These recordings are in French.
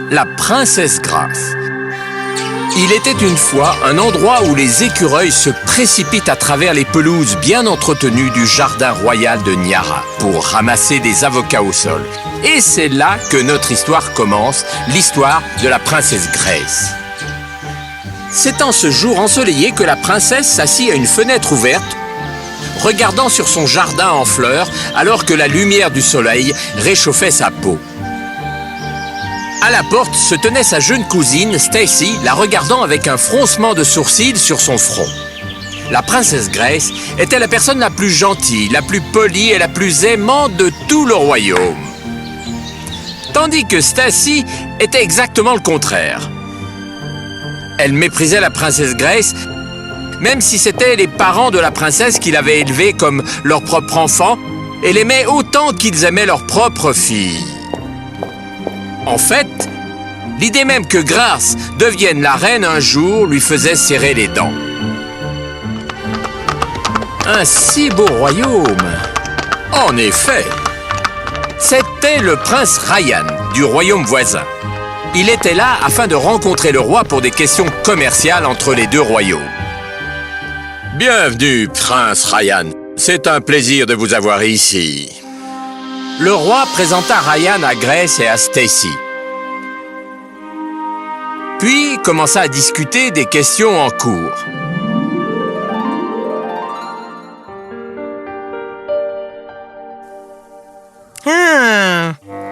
La princesse Grace. Il était une fois un endroit où les écureuils se précipitent à travers les pelouses bien entretenues du jardin royal de Niara pour ramasser des avocats au sol. Et c'est là que notre histoire commence, l'histoire de la princesse Grace. C'est en ce jour ensoleillé que la princesse s'assit à une fenêtre ouverte, regardant sur son jardin en fleurs alors que la lumière du soleil réchauffait sa peau. À la porte se tenait sa jeune cousine, Stacy, la regardant avec un froncement de sourcils sur son front. La princesse Grace était la personne la plus gentille, la plus polie et la plus aimante de tout le royaume. Tandis que Stacy était exactement le contraire. Elle méprisait la princesse Grace, même si c'étaient les parents de la princesse qui l'avaient élevée comme leur propre enfant, et l'aimait autant qu'ils aimaient leur propre fille. En fait, l'idée même que Grace devienne la reine un jour lui faisait serrer les dents. Un si beau royaume! En effet, c'était le prince Ryan du royaume voisin. Il était là afin de rencontrer le roi pour des questions commerciales entre les deux royaumes. Bienvenue, prince Ryan. C'est un plaisir de vous avoir ici. Le roi présenta Ryan à Grace et à Stacy. Puis commença à discuter des questions en cours.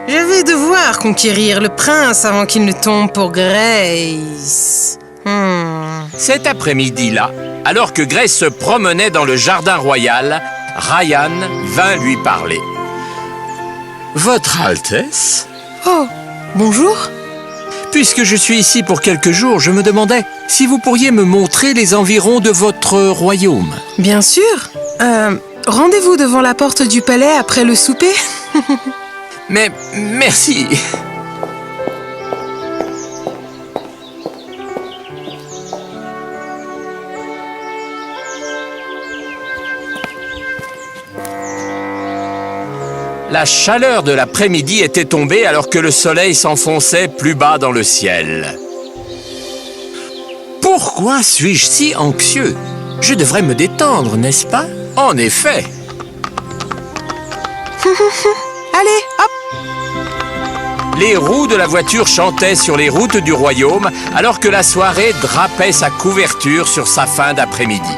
Je vais devoir conquérir le prince avant qu'il ne tombe pour Grace. Cet après-midi-là, alors que Grace se promenait dans le jardin royal, Ryan vint lui parler. « Votre Altesse ?» Oh, bonjour. Puisque je suis ici pour quelques jours, je me demandais si vous pourriez me montrer les environs de votre royaume. Bien sûr. Rendez-vous devant la porte du palais après le souper. Mais merci. La chaleur de l'après-midi était tombée alors que le soleil s'enfonçait plus bas dans le ciel. Pourquoi suis-je si anxieux? Je devrais me détendre, n'est-ce pas? En effet. Allez, hop! Les roues de la voiture chantaient sur les routes du royaume alors que la soirée drapait sa couverture sur sa fin d'après-midi.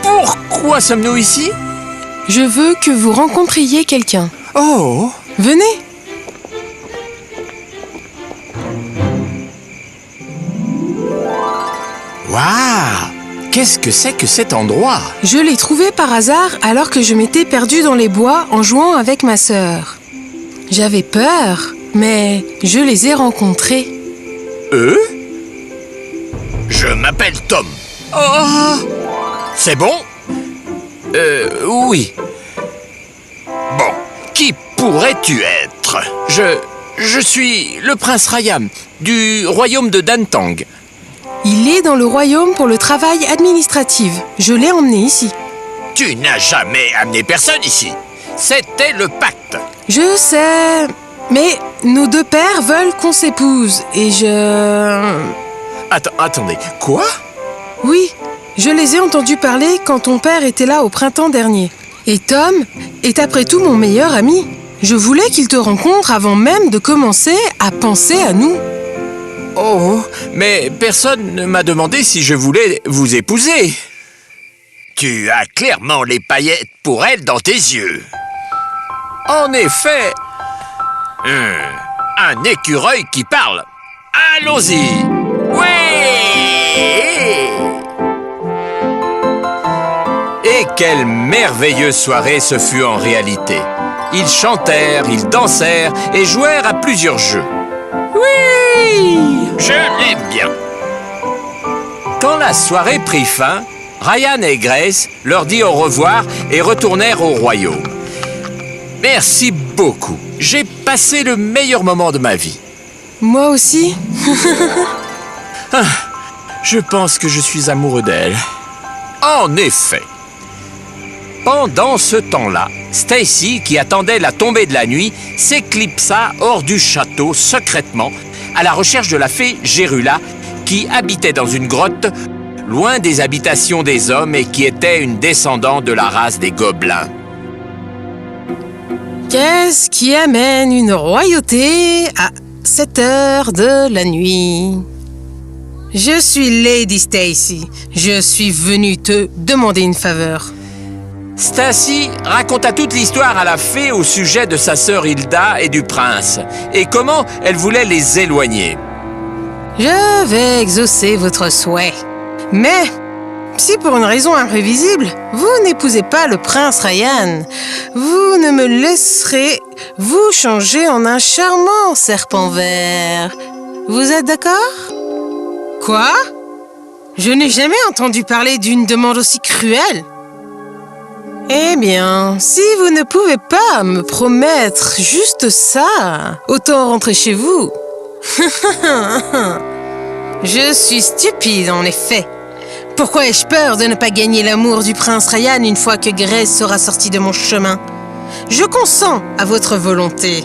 Pourquoi sommes-nous ici? Je veux que vous rencontriez quelqu'un. Oh! Venez! Waouh! Qu'est-ce que c'est que cet endroit? Je l'ai trouvé par hasard alors que je m'étais perdue dans les bois en jouant avec ma sœur. J'avais peur, mais je les ai rencontrés. Eux? Je m'appelle Tom. Oh! C'est bon? Oui. Bon, qui pourrais-tu être? Je suis le prince Ryan, du royaume de Dantang. Il est dans le royaume pour le travail administratif. Je l'ai emmené ici. Tu n'as jamais amené personne ici. C'était le pacte. Je sais, mais nos deux pères veulent qu'on s'épouse et je... Attendez, quoi? Oui, je les ai entendus parler quand ton père était là au printemps dernier. Et Tom est après tout mon meilleur ami. Je voulais qu'il te rencontre avant même de commencer à penser à nous. Oh, mais personne ne m'a demandé si je voulais vous épouser. Tu as clairement les paillettes pour elle dans tes yeux. En effet, un écureuil qui parle. Allons-y. Oui! Et quelle merveilleuse soirée ce fut en réalité. Ils chantèrent, ils dansèrent et jouèrent à plusieurs jeux. Oui! Je l'aime bien. Quand la soirée prit fin, Ryan et Grace leur dit au revoir et retournèrent au royaume. Merci beaucoup. J'ai passé le meilleur moment de ma vie. Moi aussi. Je pense que je suis amoureux d'elle. En effet. Pendant ce temps-là, Stacy, qui attendait la tombée de la nuit, s'éclipsa hors du château secrètement à la recherche de la fée Gérula, qui habitait dans une grotte loin des habitations des hommes et qui était une descendante de la race des gobelins. Qu'est-ce qui amène une royauté à cette heure de la nuit? Je suis Lady Stacy. Je suis venue te demander une faveur. Stacy raconta toute l'histoire à la fée au sujet de sa sœur Hilda et du prince, et comment elle voulait les éloigner. Je vais exaucer votre souhait. Mais, si pour une raison imprévisible, vous n'épousez pas le prince Ryan, vous ne me laisserez vous changer en un charmant serpent vert. Vous êtes d'accord? Quoi? Je n'ai jamais entendu parler d'une demande aussi cruelle. Eh bien, si vous ne pouvez pas me promettre juste ça, autant rentrer chez vous. Je suis stupide, en effet. Pourquoi ai-je peur de ne pas gagner l'amour du prince Ryan une fois que Grace sera sortie de mon chemin? Je consens à votre volonté.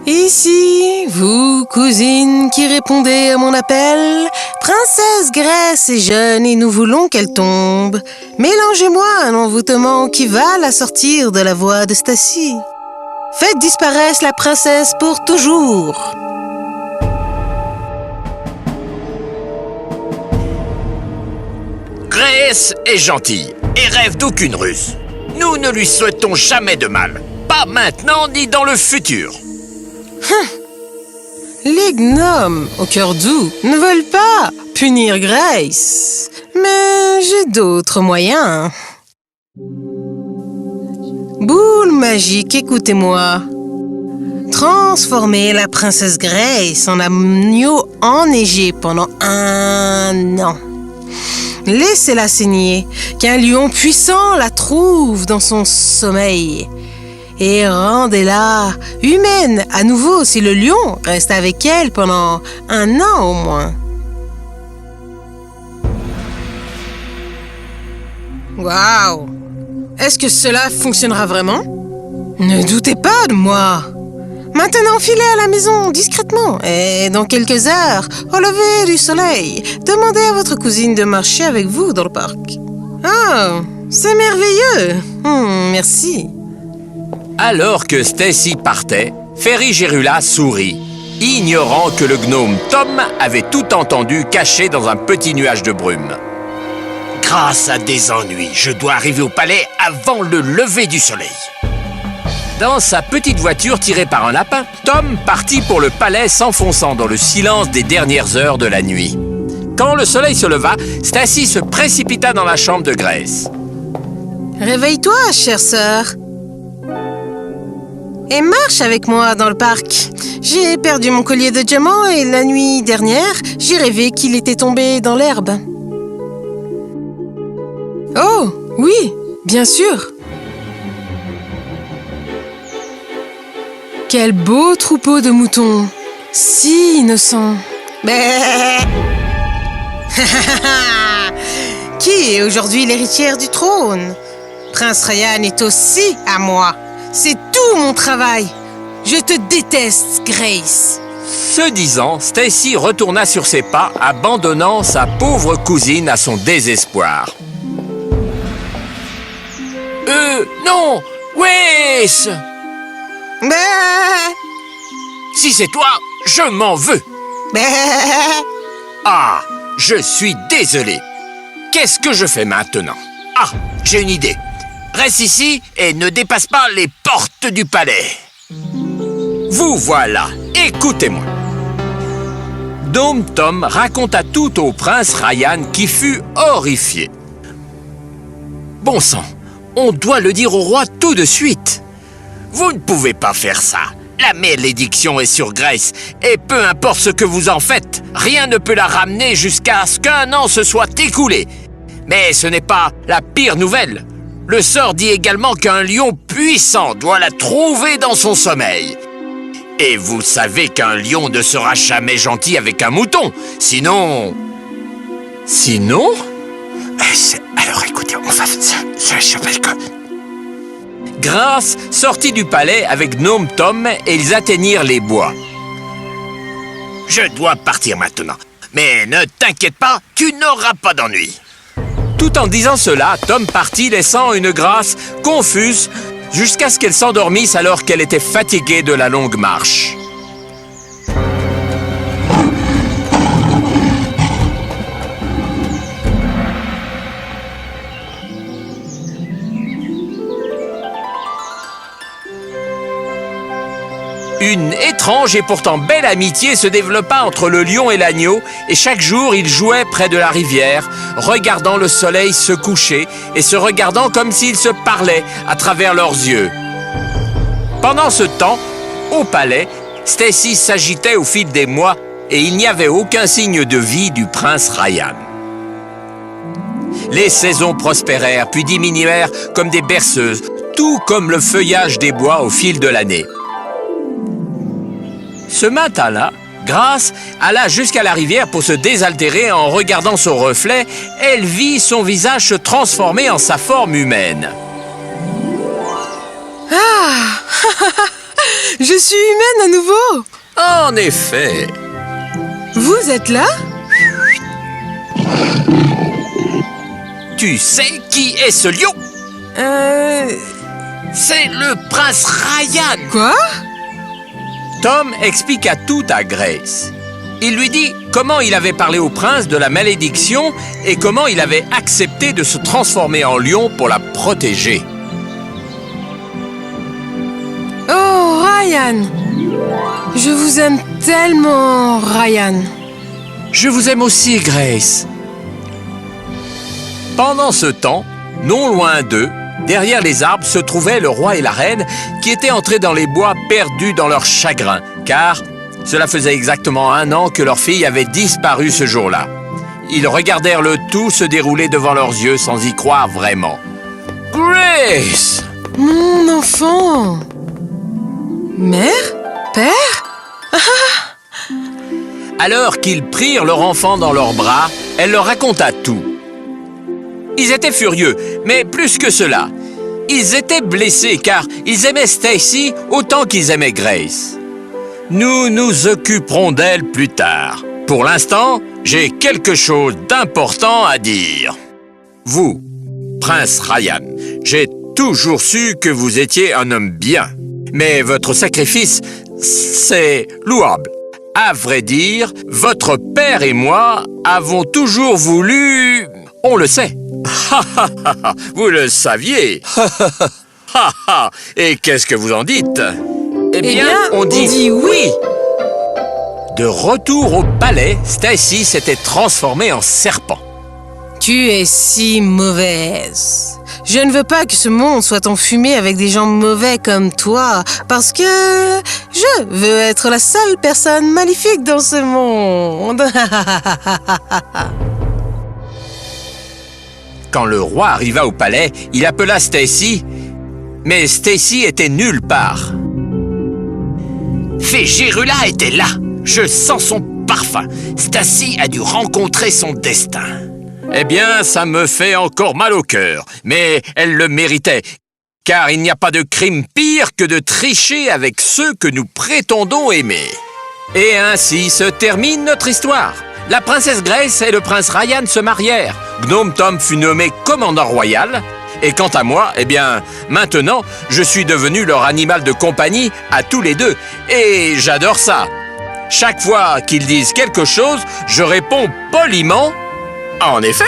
Ici, vous, cousine, qui répondez à mon appel, princesse Grace est jeune et nous voulons qu'elle tombe. Mélangez-moi un envoûtement qui va la sortir de la voix de Stacy. Faites disparaître la princesse pour toujours. Grace est gentille et rêve d'aucune ruse. Nous ne lui souhaitons jamais de mal. Pas maintenant ni dans le futur. Les gnomes, au cœur doux, ne veulent pas punir Grace. Mais j'ai d'autres moyens. Boule magique, écoutez-moi. Transformez la princesse Grace en agneau enneigé pendant 1 an. Laissez-la saigner, qu'un lion puissant la trouve dans son sommeil. Et rendez-la humaine à nouveau si le lion reste avec elle pendant 1 an au moins. Waouh! Est-ce que cela fonctionnera vraiment? Ne doutez pas de moi! Maintenant, filez à la maison discrètement et dans quelques heures, au lever du soleil, demandez à votre cousine de marcher avec vous dans le parc. Oh, c'est merveilleux! Merci. Alors que Stacy partait, Fairy Gérula sourit, ignorant que le gnome Tom avait tout entendu caché dans un petit nuage de brume. Grâce à des ennuis, je dois arriver au palais avant le lever du soleil. Dans sa petite voiture tirée par un lapin, Tom partit pour le palais s'enfonçant dans le silence des dernières heures de la nuit. Quand le soleil se leva, Stacy se précipita dans la chambre de Grace. Réveille-toi, chère sœur. Et marche avec moi dans le parc. J'ai perdu mon collier de diamants et la nuit dernière, j'ai rêvé qu'il était tombé dans l'herbe. Oh, oui, bien sûr. Quel beau troupeau de moutons, si innocent. Qui est aujourd'hui l'héritière du trône? Prince Ryan est aussi à moi. C'est tout mon travail. Je te déteste, Grace. Ce disant, Stacy retourna sur ses pas, abandonnant sa pauvre cousine à son désespoir. Non! Wesh! Si c'est toi, je m'en veux. Ah, je suis désolé. Qu'est-ce que je fais maintenant? Ah, j'ai une idée. Reste ici et ne dépasse pas les portes du palais. Vous voilà, écoutez-moi. Dom Tom raconta tout au prince Ryan qui fut horrifié. Bon sang, on doit le dire au roi tout de suite. Vous ne pouvez pas faire ça. La malédiction est sur Grace, et peu importe ce que vous en faites, rien ne peut la ramener jusqu'à ce qu'1 an se soit écoulé. Mais ce n'est pas la pire nouvelle. Le sort dit également qu'un lion puissant doit la trouver dans son sommeil. Et vous savez qu'un lion ne sera jamais gentil avec un mouton, sinon... Sinon? Alors écoutez, on va... Je Grace sortit du palais avec Gnome Tom et ils atteignirent les bois. « Je dois partir maintenant. Mais ne t'inquiète pas, tu n'auras pas d'ennui. » Tout en disant cela, Tom partit laissant une Grace confuse jusqu'à ce qu'elle s'endormisse alors qu'elle était fatiguée de la longue marche. Une étrange et pourtant belle amitié se développa entre le lion et l'agneau, et chaque jour ils jouaient près de la rivière, regardant le soleil se coucher et se regardant comme s'ils se parlaient à travers leurs yeux. Pendant ce temps, au palais, Stacy s'agitait au fil des mois et il n'y avait aucun signe de vie du prince Ryan. Les saisons prospérèrent puis diminuèrent comme des berceuses, tout comme le feuillage des bois au fil de l'année. Ce matin-là, Grace alla jusqu'à la rivière pour se désaltérer. En regardant son reflet, elle vit son visage se transformer en sa forme humaine. Ah Je suis humaine à nouveau. En effet. Vous êtes là? Tu sais qui est ce lion? C'est le prince Ryan. Quoi? Tom expliqua tout à Grace. Il lui dit comment il avait parlé au prince de la malédiction et comment il avait accepté de se transformer en lion pour la protéger. Oh, Ryan! Je vous aime tellement, Ryan. Je vous aime aussi, Grace. Pendant ce temps, non loin d'eux, derrière les arbres se trouvaient le roi et la reine qui étaient entrés dans les bois perdus dans leur chagrin, car cela faisait exactement 1 an que leur fille avait disparu ce jour-là. Ils regardèrent le tout se dérouler devant leurs yeux sans y croire vraiment. « Grace !» Mon enfant! Mère? Père? Alors qu'ils prirent leur enfant dans leurs bras, elle leur raconta tout. Ils étaient furieux, mais plus que cela. Ils étaient blessés car ils aimaient Stacy autant qu'ils aimaient Grace. Nous nous occuperons d'elle plus tard. Pour l'instant, j'ai quelque chose d'important à dire. Vous, prince Ryan, j'ai toujours su que vous étiez un homme bien. Mais votre sacrifice, c'est louable. À vrai dire, votre père et moi avons toujours voulu... On le sait. Vous le saviez. Et qu'est-ce que vous en dites? Eh bien, on dit oui. De retour au palais, Stacy s'était transformée en serpent. Tu es si mauvaise. Je ne veux pas que ce monde soit enfumé avec des gens mauvais comme toi, parce que je veux être la seule personne maléfique dans ce monde. Quand le roi arriva au palais, il appela Stacy, mais Stacy était nulle part. Fée Gérula était là. Je sens son parfum. Stacy a dû rencontrer son destin. Eh bien, ça me fait encore mal au cœur, mais elle le méritait, car il n'y a pas de crime pire que de tricher avec ceux que nous prétendons aimer. Et ainsi se termine notre histoire. La princesse Grace et le prince Ryan se marièrent. Gnome Tom fut nommé commandant royal. Et quant à moi, eh bien, maintenant, je suis devenu leur animal de compagnie à tous les deux. Et j'adore ça. Chaque fois qu'ils disent quelque chose, je réponds poliment « En effet ».